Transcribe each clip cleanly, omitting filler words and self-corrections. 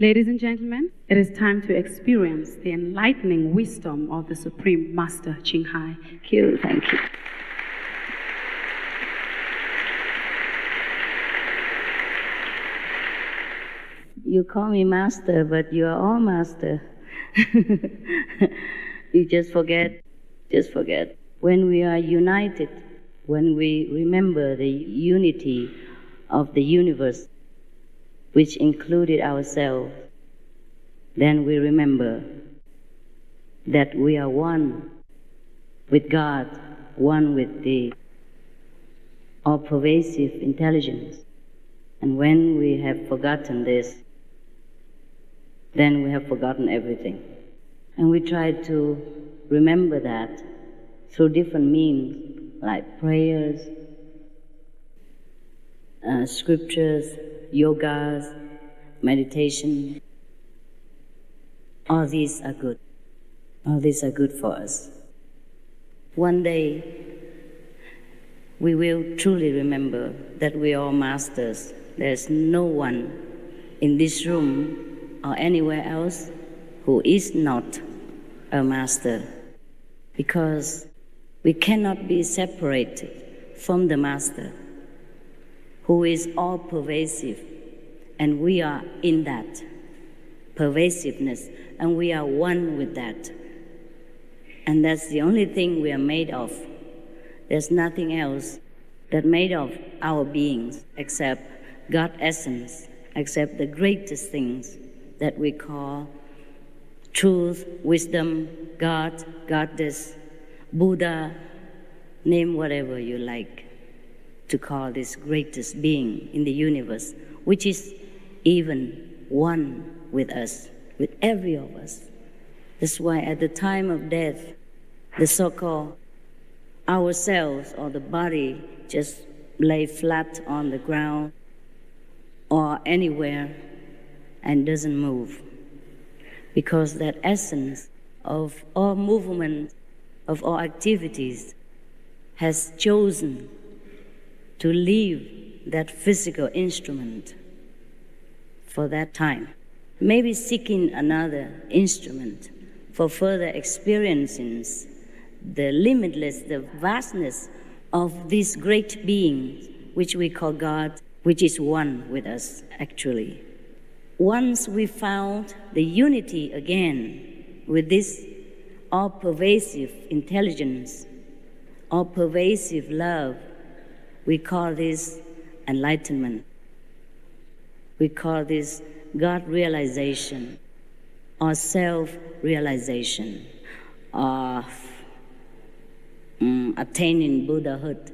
Ladies and gentlemen, it is time to experience the enlightening wisdom of the Supreme Master Ching Hai. Thank you, thank you. You call me master, but you are all master. You just forget. When we are united, when we remember the unity of the universe, which included ourselves, then we remember that we are one with God, one with the all-pervasive intelligence. And when we have forgotten this, then we have forgotten everything. And we try to remember that through different means, like prayers, scriptures, yogas, meditation. All these are good. All these are good for us. One day, we will truly remember that we are all masters. There's no one in this room or anywhere else who is not a master, because we cannot be separated from the master who is all pervasive, and we are in that pervasiveness, and we are one with that. And that's the only thing we are made of. There's nothing else that made of our beings except God essence, except the greatest things that we call truth, wisdom, God, Goddess, Buddha, name whatever you like to call this greatest being in the universe, which is even one with us, with every of us. That's why at the time of death, the so-called ourselves or the body just lay flat on the ground or anywhere and doesn't move, because that essence of all movement, of all activities, has chosen to leave that physical instrument for that time, maybe seeking another instrument for further experiencing the limitless, the vastness of this great being, which we call God, which is one with us, actually. Once we found the unity again with this all-pervasive intelligence, all-pervasive love, we call this enlightenment. We call this God realization or self-realization of attaining Buddhahood.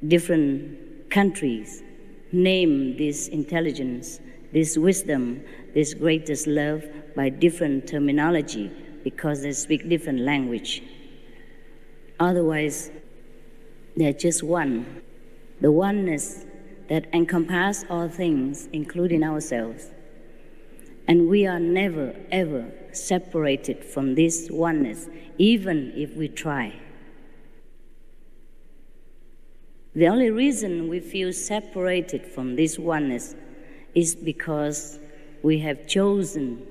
Different countries name this intelligence, this wisdom, this greatest love by different terminology because they speak different language. Otherwise, they're just one. The oneness that encompasses all things, including ourselves. And we are never, ever separated from this oneness, even if we try. The only reason we feel separated from this oneness is because we have chosen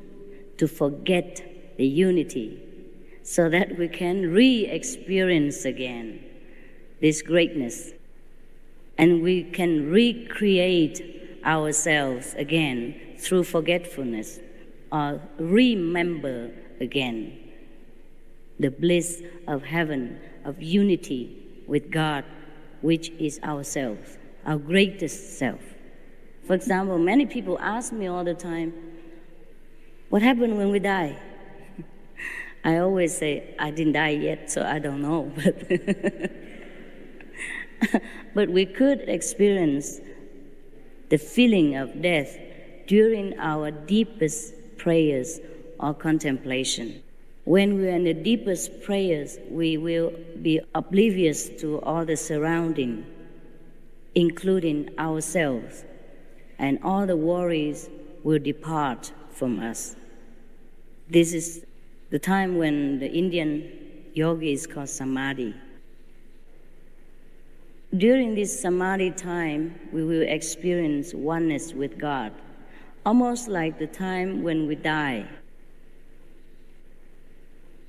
to forget the unity so that we can re-experience again this greatness, and we can recreate ourselves again through forgetfulness, or remember again the bliss of heaven, of unity with God, which is ourselves, our greatest self. For example, many people ask me all the time, what happened when we die? I always say, I didn't die yet, so I don't know. But we could experience the feeling of death during our deepest prayers or contemplation. When we are in the deepest prayers, we will be oblivious to all the surrounding, including ourselves, and all the worries will depart from us. This is the time when the Indian yoga is called samadhi. During this samadhi time, we will experience oneness with God. almost like the time when we die.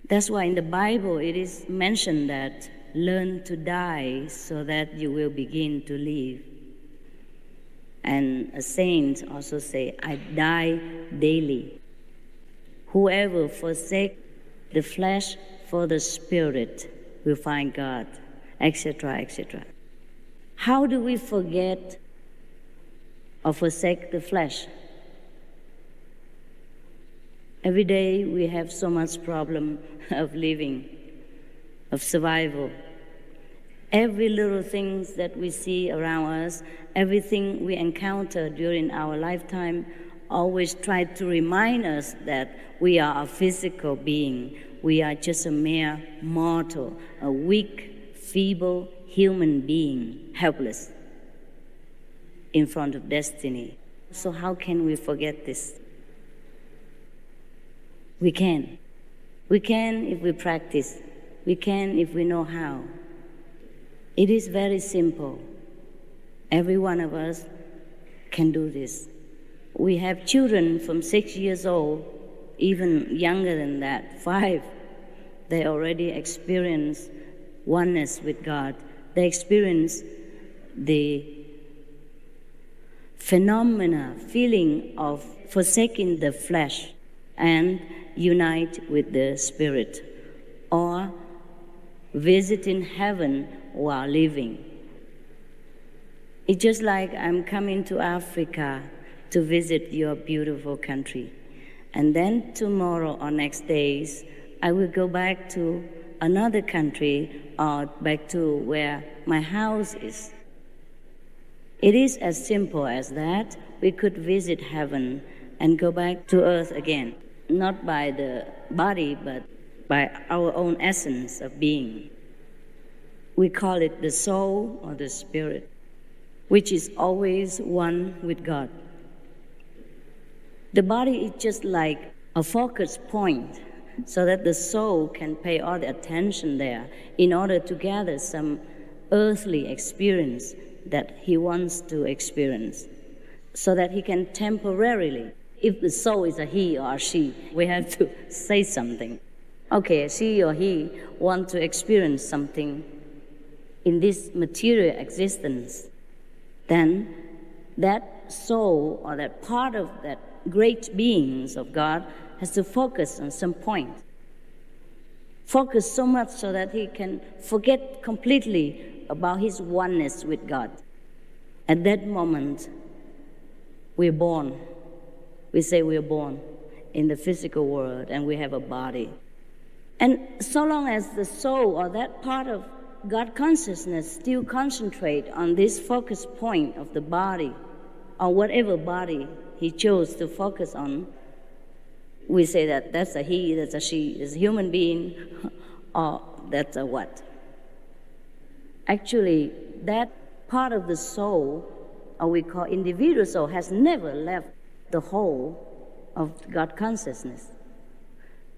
That's why in the Bible it is mentioned that learn to die so that you will begin to live. And a saint also say, I die daily. Whoever forsake the flesh for the spirit will find God, etc., etc. How do we forget or forsake the flesh? Every day we have so much problem of living, of survival. Every little things that we see around us, everything we encounter during our lifetime, always try to remind us that we are a physical being. We are just a mere mortal, a weak, feeble human being, helpless in front of destiny. So how can we forget this? We can. We can if we practice. We can if we know how. It is very simple. Every one of us can do this. We have children from 6 years old, even younger than that, 5. They already experience oneness with God. They experience the feeling of forsaking the flesh and unite with the Spirit, or visiting heaven while living. It's just like I'm coming to Africa to visit your beautiful country. And then tomorrow or next days, I will go back to another country or back to where my house is. It is as simple as that. We could visit heaven and go back to earth again, not by the body, but by our own essence of being. We call it the soul or the spirit, which is always one with God. The body is just like a focus point so that the soul can pay all the attention there in order to gather some earthly experience that he wants to experience, so that he can temporarily, if the soul is a he or a she, we have to say something. Okay, she or he want to experience something in this material existence, then that soul or that part of that great beings of God has to focus on some point. Focus so much so that he can forget completely about his oneness with God. At that moment, we're born. We say we're born in the physical world and we have a body. And so long as the soul or that part of God consciousness still concentrate on this focus point of the body, or whatever body he chose to focus on, we say that that's a he, that's a she, is a human being, or that's a what. Actually, that part of the soul, or we call individual soul, has never left the whole of God consciousness.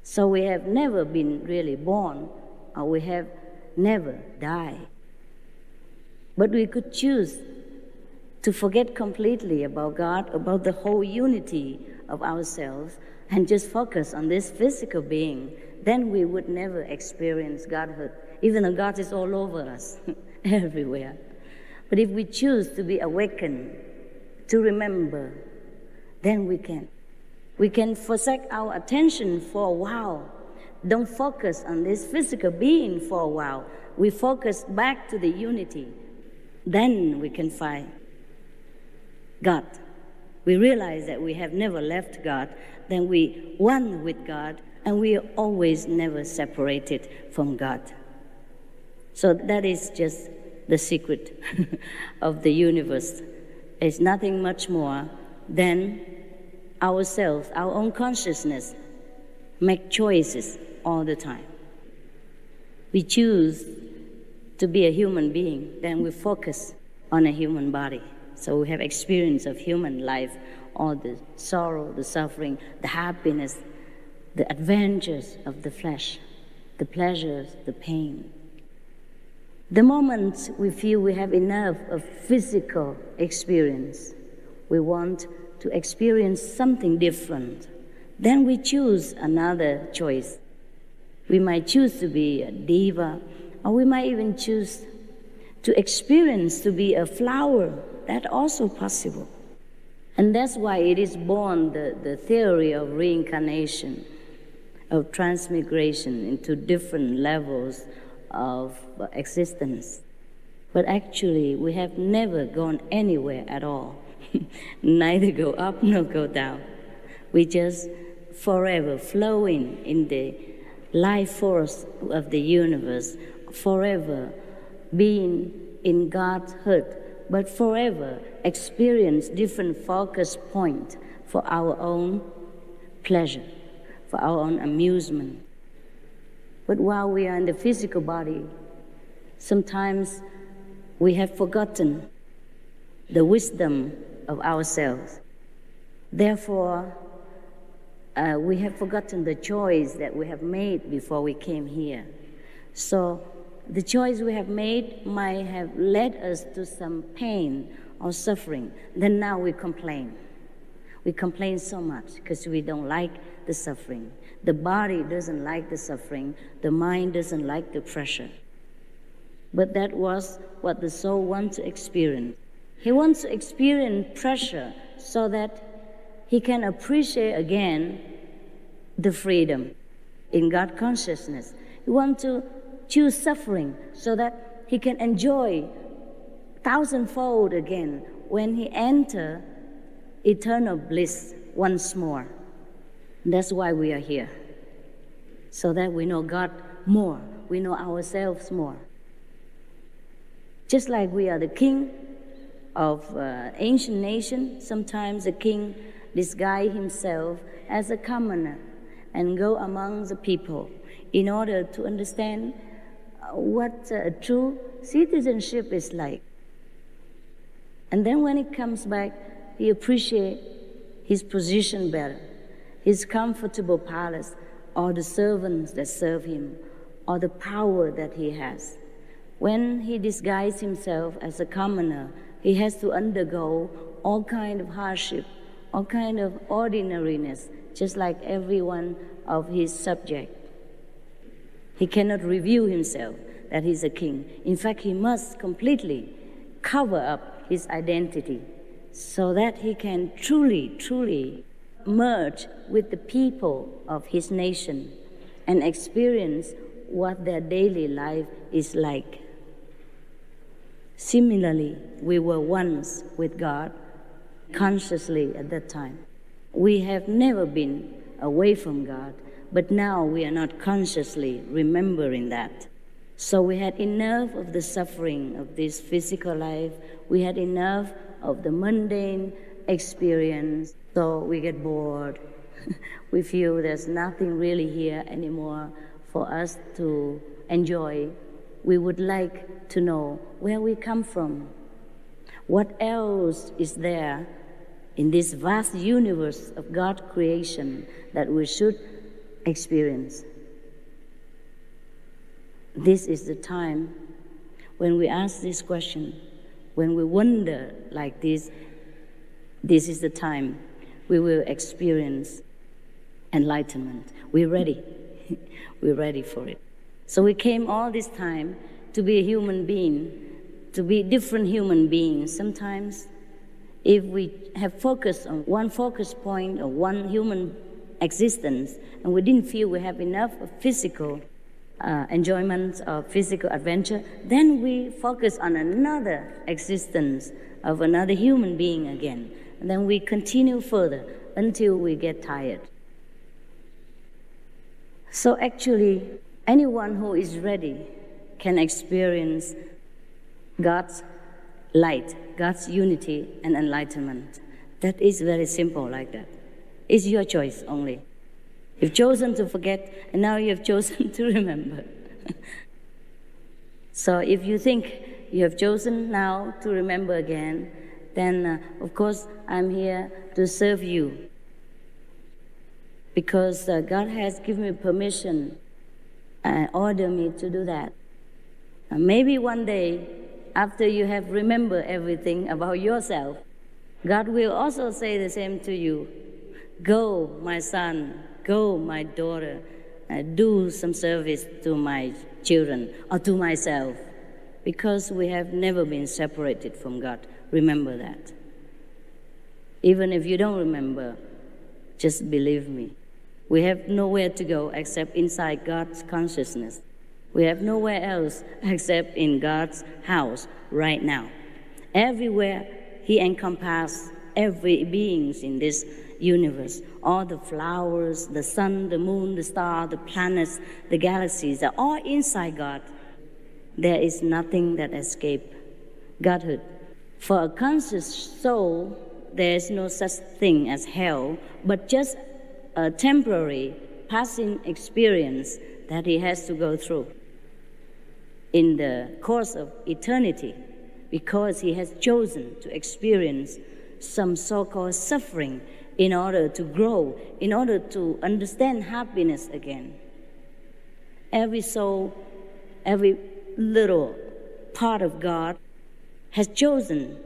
So we have never been really born, or we have never died. But we could choose to forget completely about God, about the whole unity of ourselves, and just focus on this physical being. Then we would never experience Godhood, even though God is all over us, everywhere. But if we choose to be awakened, to remember, then we can. We can forsake our attention for a while. Don't focus on this physical being for a while. We focus back to the unity. Then we can find God. We realize that we have never left God. Then we one with God, and we are always never separated from God. So that is just the secret of the universe. It's nothing much more than ourselves, our own consciousness, make choices all the time. We choose to be a human being, then we focus on a human body. So we have experience of human life, all the sorrow, the suffering, the happiness, the adventures of the flesh, the pleasures, the pain. The moment we feel we have enough of physical experience, we want to experience something different, then we choose another choice. We might choose to be a diva, or we might even choose to experience to be a flower. That's also possible. And that's why it is born the theory of reincarnation, of transmigration into different levels of existence. But actually, we have never gone anywhere at all. Neither go up nor go down. We just forever flowing in the life force of the universe, forever being in God's heart, but forever experience different focus points for our own pleasure, for our own amusement. But while we are in the physical body, sometimes we have forgotten the wisdom of ourselves. Therefore, we have forgotten the choice that we have made before we came here. So the choice we have made might have led us to some pain or suffering. Then now we complain. We complain so much because we don't like the suffering. The body doesn't like the suffering. The mind doesn't like the pressure. But that was what the soul wants to experience. He wants to experience pressure so that he can appreciate again the freedom in God consciousness. He wants to choose suffering so that he can enjoy thousandfold again when he enters eternal bliss once more. That's why we are here, so that we know God more, we know ourselves more. Just like we are the king of ancient nation, sometimes the king disguise himself as a commoner and go among the people in order to understand what true citizenship is like. And then when he comes back, he appreciates his position better, his comfortable palace, or the servants that serve him, or the power that he has. When he disguises himself as a commoner, he has to undergo all kind of hardship, all kind of ordinariness, just like every one of his subjects. He cannot reveal himself that he's a king. In fact, he must completely cover up his identity so that he can truly merge with the people of his nation and experience what their daily life is like. Similarly, we were once with God consciously at that time. We have never been away from God, but now we are not consciously remembering that. So we had enough of the suffering of this physical life. We had enough of the mundane experience. So we get bored. We feel there's nothing really here anymore for us to enjoy. We would like to know where we come from. What else is there in this vast universe of God's creation that we should experience? This is the time when we ask this question, when we wonder like this is the time we will experience enlightenment. We're ready. We're ready for it. So we came all this time to be a human being, to be different human beings. Sometimes if we have focused on one focus point or one human existence and we didn't feel we have enough of physical enjoyment of physical adventure, then we focus on another existence of another human being again. And then we continue further until we get tired. So actually, anyone who is ready can experience God's light, God's unity and enlightenment. That is very simple like that. It's your choice only. You've chosen to forget, and now you've chosen to remember. So if you think you have chosen now to remember again, then of course I'm here to serve you. Because God has given me permission and ordered me to do that. Maybe one day, after you have remembered everything about yourself, God will also say the same to you. Go, my son, go, my daughter, do some service to my children or to myself, because we have never been separated from God. Remember that. Even if you don't remember, just believe me. We have nowhere to go except inside God's consciousness. We have nowhere else except in God's house right now. Everywhere He encompasses every being in this universe. All the flowers, the sun, the moon, the star, the planets, the galaxies are all inside God. There is nothing that escapes Godhood. For a conscious soul, there is no such thing as hell, but just a temporary passing experience that he has to go through in the course of eternity, because he has chosen to experience some so-called suffering in order to grow, in order to understand happiness again. Every soul, every little part of God has chosen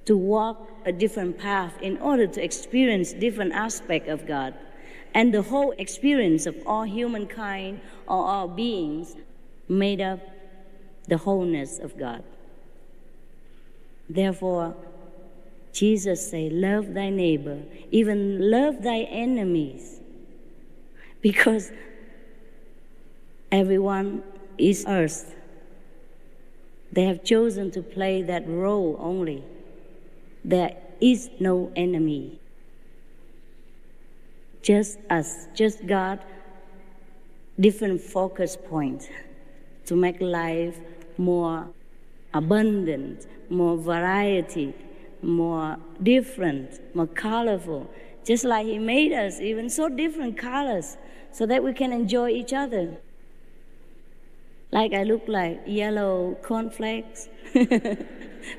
to walk a different path in order to experience different aspects of God. And the whole experience of all humankind or all beings made up the wholeness of God. Therefore, Jesus said, love thy neighbor, even love thy enemies, because everyone is earth. They have chosen to play that role only. There is no enemy. Just us, just God, different focus points to make life more abundant, more variety, more different, more colorful. Just like He made us even so different colors so that we can enjoy each other. Like I look like yellow cornflakes,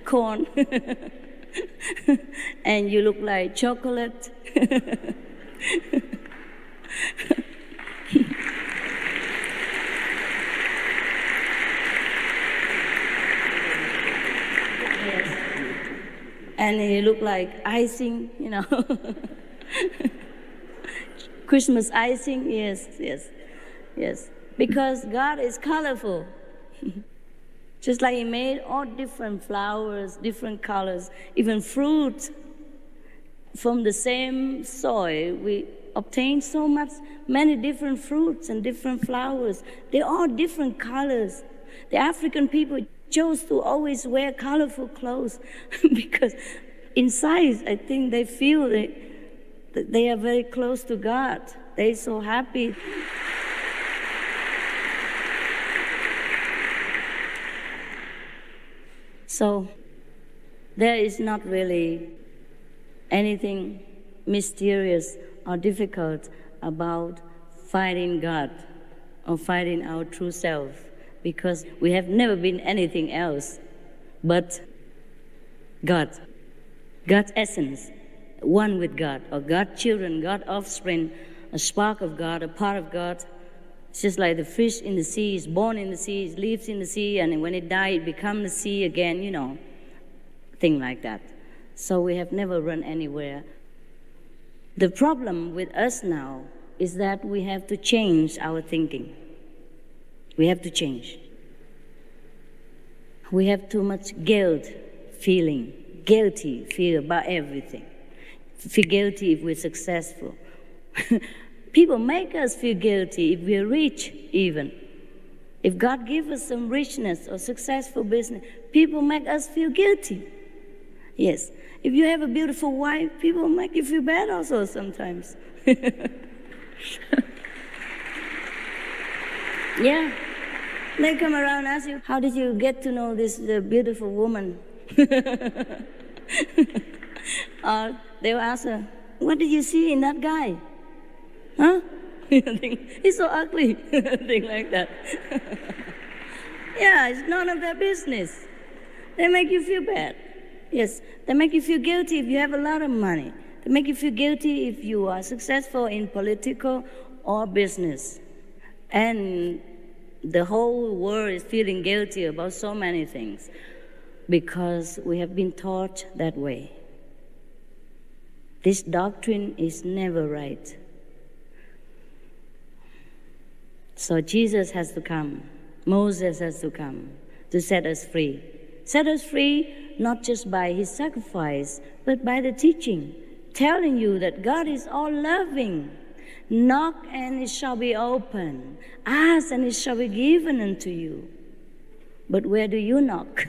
corn, and you look like chocolate. And you look like icing, you know. Christmas icing, yes, yes, yes. Because God is colorful. Just like He made all different flowers, different colors, even fruit. From the same soil, we obtain many different fruits and different flowers. They're all different colors. The African people chose to always wear colorful clothes because inside, I think they feel that they are very close to God. They're so happy. So there is not really anything mysterious or difficult about finding God or finding our true self, because we have never been anything else but God. God's essence, one with God, or God's children, God's offspring, a spark of God, a part of God. It's just like the fish in the sea is born in the sea, it lives in the sea, and when it dies, it becomes the sea again, you know, thing like that. So we have never run anywhere. The problem with us now is that we have to change our thinking. We have to change. We have too much guilty feel about everything. Feel guilty if we're successful. People make us feel guilty if we're rich even. If God gives us some richness or successful business, people make us feel guilty. Yes. If you have a beautiful wife, people make you feel bad also sometimes. Yeah. They come around and ask you, how did you get to know this beautiful woman? Or they'll ask her, what did you see in that guy? Huh? He's so ugly. Thing like that. Yeah, it's none of their business. They make you feel bad. Yes, they make you feel guilty if you have a lot of money. They make you feel guilty if you are successful in political or business. And the whole world is feeling guilty about so many things because we have been taught that way. This doctrine is never right. So Jesus has to come. Moses has to come to set us free. Set us free not just by his sacrifice, but by the teaching, telling you that God is all loving. Knock and it shall be opened. Ask and it shall be given unto you. But where do you knock?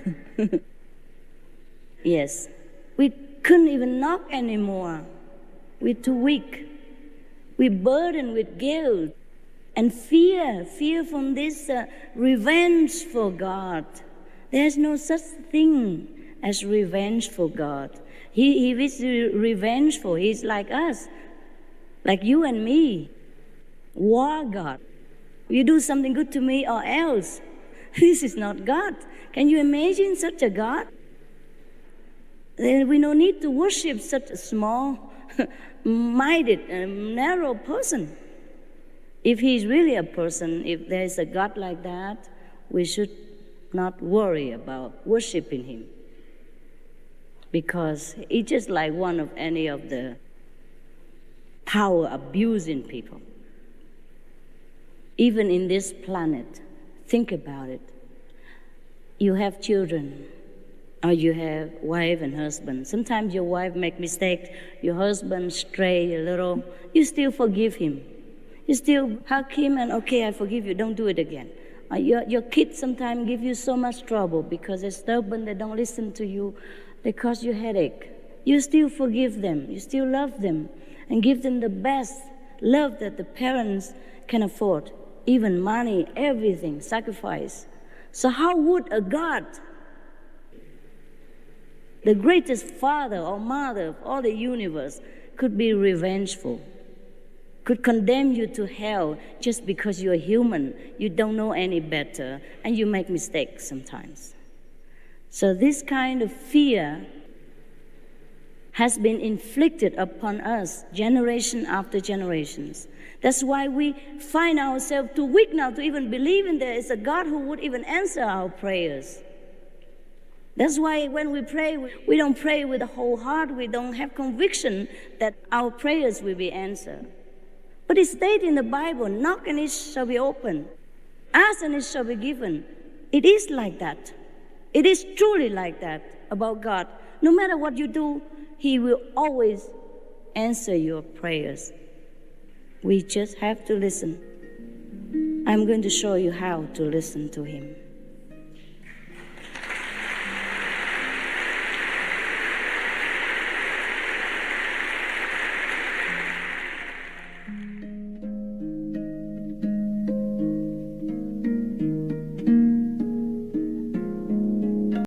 Yes, we couldn't even knock anymore. We're too weak. We're burdened with guilt and fear from this revenge for God. There's no such thing as revenge for God. He is revengeful. He's like us, like you and me. War God. You do something good to me or else. This is not God. Can you imagine such a God? We don't need to worship such a small-minded, narrow person. If he's really a person, if there is a God like that, we should not worry about worshiping him. Because it's just like one of any of the power abusing people. Even in this planet, think about it. You have children, or you have wife and husband. Sometimes your wife make mistakes, your husband stray a little. You still forgive him. You still hug him and, okay, I forgive you, don't do it again. Your kids sometimes give you so much trouble because they're stubborn, they don't listen to you, they cause you headache. You still forgive them, you still love them, and give them the best love that the parents can afford. Even money, everything, sacrifice. So how would a God, the greatest father or mother of all the universe, could be revengeful, could condemn you to hell just because you're human, you don't know any better, and you make mistakes sometimes? So this kind of fear has been inflicted upon us generation after generations. That's why we find ourselves too weak now to even believe in there is a God who would even answer our prayers. That's why when we pray, we don't pray with a whole heart. We don't have conviction that our prayers will be answered. But it states in the Bible, knock and it shall be opened. Ask and it shall be given. It is like that. It is truly like that about God. No matter what you do, He will always answer your prayers. We just have to listen. I'm going to show you how to listen to Him.